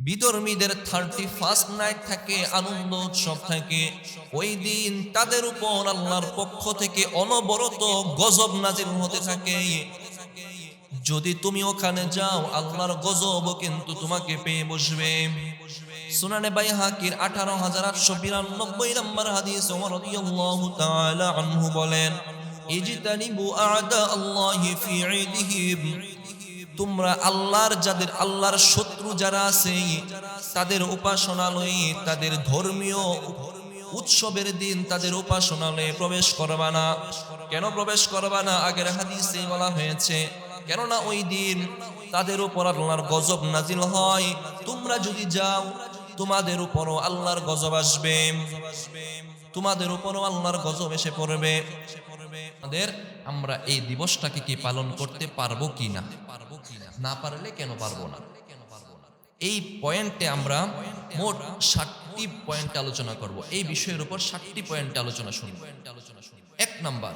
বিধর্মীদের 31st night থাকে, আনন্দ উৎসব থাকে। ওই দিন তাদের উপর আল্লাহর পক্ষ থেকে অনবরত গজব নাজিল হতে থাকে। যদি তুমি ওখানে যাও, আল্লাহর গজব কিন্তু তোমাকে পেয়ে বসবে। সুনানে বাইহাকির 18892 নম্বর হাদিস, ওমর রাদিয়াল্লাহু তাআলা আনহু বলেন, ইজতানিবু আ'দা আল্লাহি ফি ঈদিহিম, তোমরা আল্লাহর শত্রু যারা আছে তাদের উপাসনালয়ে, তাদের ধর্মীয় উৎসবের দিন তাদের উপাসনালয়ে প্রবেশ করবা না। কেন প্রবেশ করবা না? আগের হাদিসে বলা হয়েছে, কেননা ওই দিন তাদের উপর আল্লাহর গজব নাজিল হয়। তোমরা যদি যাও, তোমাদের উপরও আল্লাহর গজব আসবে, তোমাদের উপরও আল্লাহর গজব এসে পড়বে। আমরা এই দিবসটাকে কি পালন করতে পারবো কিনা? না পারলে কেন পারবো না? এই পয়েন্টে আমরা মোট 7টি পয়েন্ট আলোচনা করব। এই বিষয়ের উপর 7টি পয়েন্ট আলোচনা শুনব। 1 নাম্বার,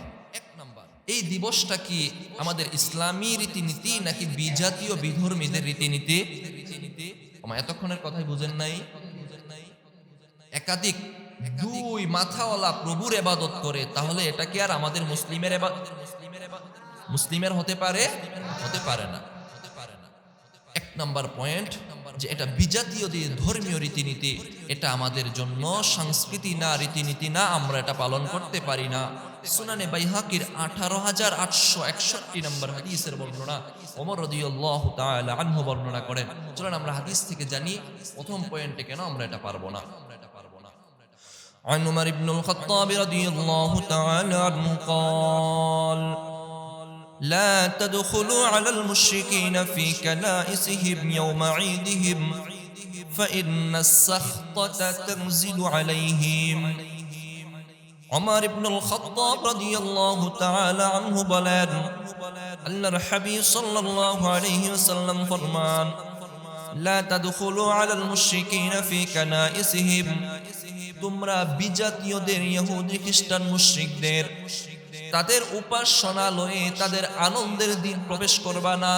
এই দিবসটা কি আমাদের ইসলামী রীতিনীতি নাকি বিজাতীয় বিধর্মীদের রীতিনীতি? এতক্ষণের কথাই বুঝেন নাই? একাধিক দুই মাথাওয়ালা প্রভুর ইবাদত করে, তাহলে এটা কি আর আমাদের মুসলিমের হতে পারে? হতে পারে না। 1 নাম্বার পয়েন্ট, যে এটা বিজাতীয় ধর্মীয় রীতিনীতি, এটা আমাদের জন্য সংস্কৃতি না, রীতিনীতি না, আমরা এটা পালন করতে পারি না। সুনানে বাইহাকির 18861 নম্বর হাদিসের বর্ণনা, ওমর রাদিয়াল্লাহু তাআলা আনহু বর্ণনা করেন। চলুন আমরা হাদিস থেকে জানি প্রথম পয়েন্টে কেন আমরা এটা পারবো না। عن عمر بن الخطاب رضي الله تعالى عنه قال لا تدخلوا على المشركين في كنائسهم يوم عيدهم فإن السخطة تنزل عليهم. عمر بن الخطاب رضي الله تعالى عنه বলেন, আল্লাহর হাবিব সাল্লাল্লাহু আলাইহি ওয়াসাল্লাম ফরমান, لا تدخلوا على المشركين في كنائسهم, তোমরা বিজাতীয়দের, ইহুদি খ্রিস্টান মুশরিকদের তাদের উপাসনালয়ে, তাদের আনন্দের দিন প্রবেশ করবা না,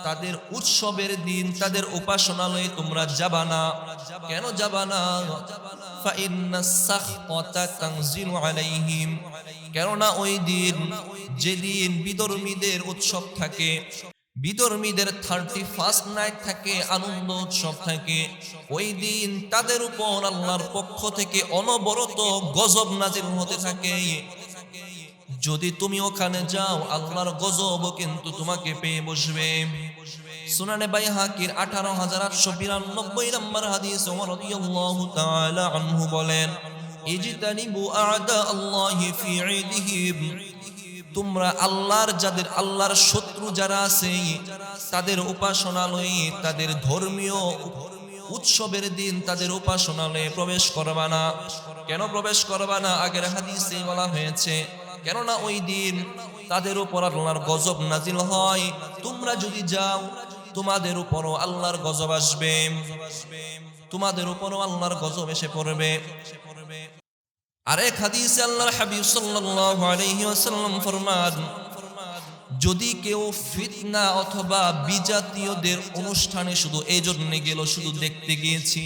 তাদের উৎসবের দিন তাদের উপাসনালয়ে তোমরা যাবা না। কেন যাবা না? ফাইন্নাস সাখওয়াতা তানজিলু আলাইহিম, কেননা ওই দিন, যেদিন বিধর্মীদের উৎসব থাকে, বিধর্মীদের 31st নাইট থাকে, আনন্দ উৎসব থাকে, ওই দিন তাদের উপর আল্লাহর পক্ষ থেকে অনবরত গজব নাজিল হতে থাকে। যদি তুমি ওখানে যাও, আল্লাহর গজব কিন্তু তোমাকে পেয়ে বসবে। সুনানে বাইহাকির 18892 নম্বর হাদিস, ওমর রাদিয়াল্লাহু তাআলা আনহু বলেন, ইজতানিবু আ'দা আল্লাহি ফি ঈদিহিম, তোমরা আল্লাহর শত্রু যারা আছে তাদের উপাসনালয়ে, তাদের ধর্মীয় উৎসবের দিন তাদের উপাসনালয়ে প্রবেশ করবা না। কেন প্রবেশ করবা না? আগের হাদিসে বলা হয়েছে, কেননা ওই দিন তাদের উপর আল্লাহর গজব নাজিল হয়। তোমরা যদি যাও, তোমাদের উপরও আল্লাহর গজব আসবে, তোমাদের উপরও আল্লাহর গজব এসে পড়বে। আরেক হাদিসে আল্লাহর হাবিব সাল্লাল্লাহু আলাইহি ওয়াসাল্লাম ফরমান, যদি কেউ ফিতনা অথবা বিজাতীয়দের অনুষ্ঠানে শুধু এই জন্য গেল, শুধু দেখতে গিয়েছি।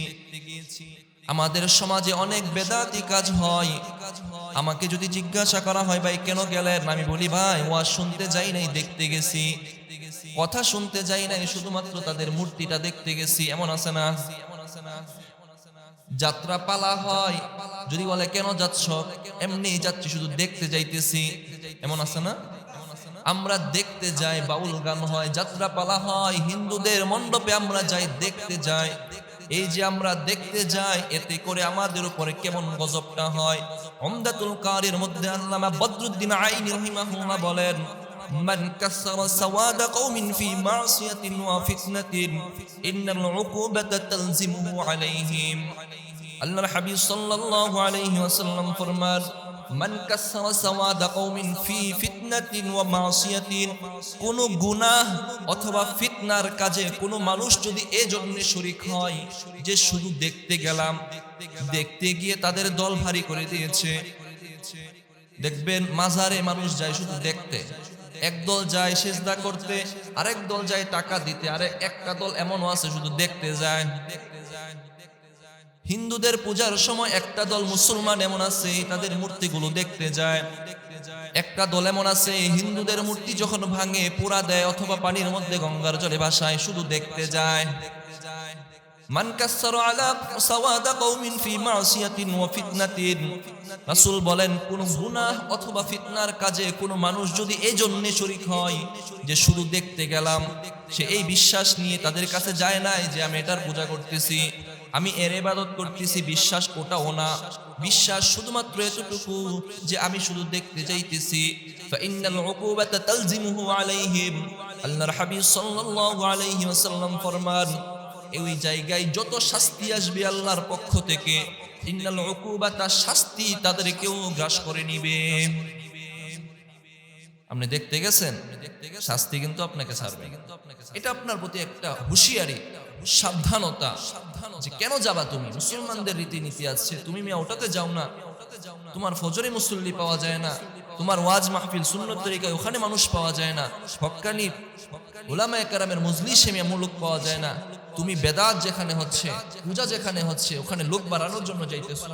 আমাদের সমাজে অনেক বেদাতি কাজ হয়। আমাকে যদি জিজ্ঞাসা করা হয়, ভাই কেন গেলেন? আমি বলি, ভাই ওয়াজ শুনতে যাই নাই, দেখতে গেছি। কথা শুনতে যাই নাই, শুধুমাত্র তাদের মূর্তিটা দেখতে গেছি। এমন আছে না? যাত্রা পালা হয়, যদি বলে কেন যাচ্ছ? এমনি যাচ্ছি, শুধু দেখতে যাইতেছি। এমন আছে না? আমরা দেখতে যাই, বাউল গান হয়, যাত্রা পালা হয়, হিন্দুদের মণ্ডপে আমরা যাই, দেখতে যাই। এই যে আমরা দেখতে যাই, এতে করে আমাদের উপরে কেমন গজবটা হয়। উমদাতুল কারির মধ্যে আল্লামা বদরুদ্দিন আইনি রাহিমাহুল্লাহ বলেন, মান কাসারা সাওয়াদা কওমিন ফি মাসিয়াতিন ওয়া ফিতনাতিন ইন্নাল উকুবাতা তালজিমুহু আলাইহিম। আল্লাহর হাবিব সাল্লাল্লাহু আলাইহি ওয়াসাল্লাম ফরমান, মান কাসারা সাওয়াদা কওমিন ফি ফিতনাতিন ওয়া মাসিয়াতিন, কোন গুনাহ অথবা ফিতনার কাজে কোন মানুষ যদি এজন্য শরীক হয় যে শুধু দেখতে গেলাম, দেখতে গিয়ে তাদের দল ভারী করে দিয়েছে। দেখবেন মাজারে মানুষ যায় শুধু দেখতে, একদল যায় সিজদা করতে, আরেক দল যায় টাকা দিতে, আরে একটা দল এমনও আছে শুধু দেখতে যায়। হিন্দুদের পূজার সময় একটা দল মুসলমান এমন আছে তাদের মূর্তিগুলো দেখতে যায়। একটা দল এমন আছে হিন্দুদের মূর্তি যখন ভাঙে পোড়া দেয় অথবা পানির মধ্যে গঙ্গার জলে ভাসায়, শুধু দেখতে যায়। মান কাসসারা আলা সাওয়াদা কওমিন ফি মাসিয়াতিন ওয়া ফিতনাতিন, রাসূল বলেন কোন গুনাহ অথবা ফিতনার কাজে কোন মানুষ যদি এজন্য শরীক হয় যে শুধু দেখতে গেলাম, সে এই বিশ্বাস নিয়ে তাদের কাছে যায় নাই যে আমি এটার পূজা করতেছি, আমি এর ইবাদত করতেছি, বিশ্বাস ওটাও না। বিশ্বাস শুধুমাত্র এতটুকু যে আমি শুধু দেখতে যাইতেছি। ফাইন্নাল উকুবাতা তালজিমুহু আলাইহিম, আল্লাহর হাবিব সাল্লাল্লাহু আলাইহি ওয়াসাল্লাম ফরমান এই জায়গায় যত শাস্তি আসবে আল্লাহর পক্ষ থেকে, ইন্নাল উকুবাতা শাস্তি তাদেরকেও গ্রাস করে নিবে। আপনি দেখতে গেছেন, শাস্তি কিন্তু আপনাকে ছাড়বে। এটা আপনার প্রতি একটা হুঁশিয়ারি, সাবধানতা যে কেন যাবা তুমি, মুসলমানদের রীতিনীতি আছে, তুমি মিয়া ওটাতে যাও না। তোমার ফজরে মুসল্লি পাওয়া যায় না, তোমার ওয়াজ মাহফিল সুন্নত তরিকায় ওখানে মানুষ পাওয়া যায় না, হক্কানি উলামায়ে কেরামের মজলিসে মিয়া মুলুক পাওয়া যায় না, তুমি বেদাত যেখানে হচ্ছে, পূজা যেখানে হচ্ছে ওখানে লোক বাড়ানোর জন্য যাইতেছো।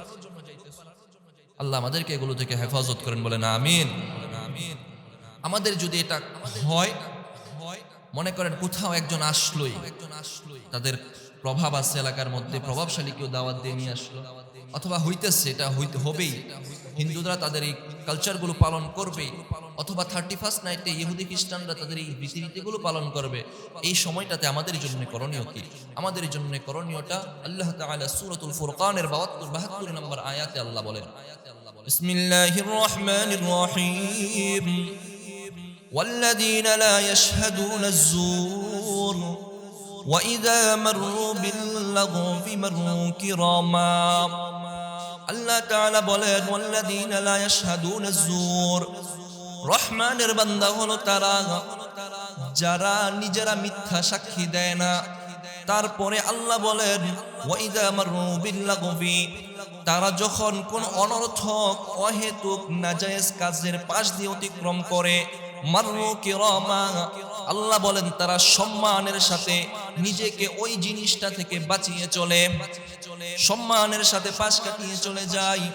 আল্লাহ আমাদেরকে এগুলো থেকে হেফাজত করেন, বলেন আমিন। আমাদের যদি এটা হয়, মনে করেন কোথাও একজন আসলোই, তাদের প্রভাব আছে এলাকার মধ্যে, প্রভাবশালী কেউ দাওয়াত দিয়ে নিয়ে আসলো, অথবা হইতেছে, এটা হইতে হবেই, হিন্দুরা তাদের এই কালচারগুলো পালন করবে, অথবা 31st নাইটে ইহুদি খ্রিস্টানরা তাদের এই রীতিনীতিগুলো পালন করবে। এই সময়টাতে আমাদের জন্য করণীয় কি? আমাদের জন্য করণীয়টা আল্লাহ তাআলা সূরাতুল ফুরকানের 72 নম্বর আয়াতে আল্লাহ বলেন, বিসমিল্লাহির রহমানির রহিম, والذين لا يشهدون الزور وإذا مروا باللغو مروا كراما। আল্লাহ তাআলা বলেন والذين لا يشهدون الزور, রহমানের বান্দা হলো তারা যারা নিজেরা মিথ্যা সাক্ষী দেয় না। তারপরে আল্লাহ বলেন ওয়াইদা মারু বিল্লাগবি, তারা যখন কোন অনর্থক অহেতুক নাজায়েজ কাজের পাশ দিয়ে অতিক্রম করে, মারু কিরামা, আল্লাহ বলেন তারা সম্মানের সাথে নিজেকে ওই জিনিসটা থেকে বাঁচিয়ে চলে, সম্মানের সাথে পাশ কাটিয়ে চলে যায়।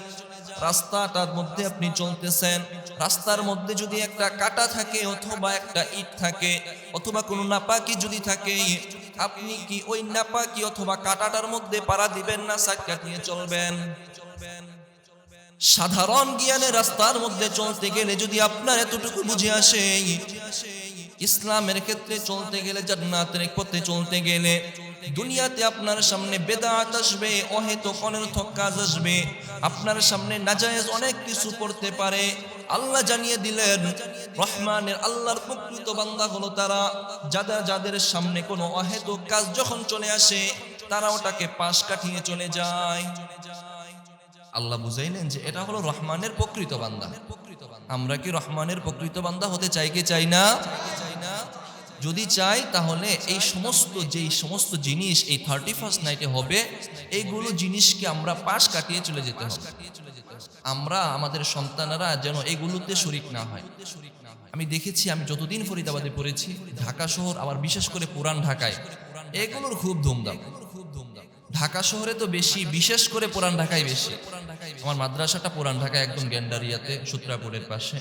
রাস্তাটার মধ্যে আপনি চলতেছেন, রাস্তার মধ্যে যদি একটা কাঁটা থাকে অথবা একটা ইট থাকে অথবা কোনো নাপাকি যদি থাকে, আপনি কি ওই নাপাকি অথবা কাঁটাটার মধ্যে পাড়া দিবেন না সাইড কাটিয়ে চলবেন? সাধারণ জ্ঞানে রাস্তার মধ্যে চলতে গেলে যদি আপনার এতটুকু বুঝে আসে, ইসলামের ক্ষেত্রে চলতে গেলে, জান্নাতের পথে চলতে গেলে, দুনিয়াতে আপনার সামনে বেদাত আসবে, অহেতুক অনর্থক কাজ আসবে, আপনার সামনে নাজায়েজ অনেক কিছু করতে পারে। আল্লাহ জানিয়ে দিলেন রহমানের, আল্লাহর প্রকৃত বান্দা হলো তারা যাদের সামনে কোনো অহেতুক কাজ যখন চলে আসে তারা ওটাকে পাশ কাটিয়ে চলে যায়। আল্লাহ বুঝাইলেন যে এটা হলো রহমানের প্রকৃত বান্দা। আমরা কি রহমানের প্রকৃত বান্দা হতে চাই কি চাই না? যদি চাই তাহলে এই সমস্ত জিনিস এই 31st নাইটে হবে, এইগুলো জিনিসকে আমরা পাশ কাটিয়ে চলে যেতে হবে। আমরা আমাদের সন্তানেরা যেন এগুলোতে শরীক না হয়। আমি দেখেছি, আমি যতদিন ফরিদাবাদে পড়েছি, ঢাকা শহর, আবার বিশেষ করে পুরান ঢাকায় এগুলোর খুব ধুমধাম। ঢাকা শহরে তো বেশি, বিশেষ করে পুরান ঢাকায় বেশি। আমার মাদ্রাসাটা পুরান ঢাকায়, একদম গ্যান্ডারিয়াতে, সূত্রাপুরের পাশে।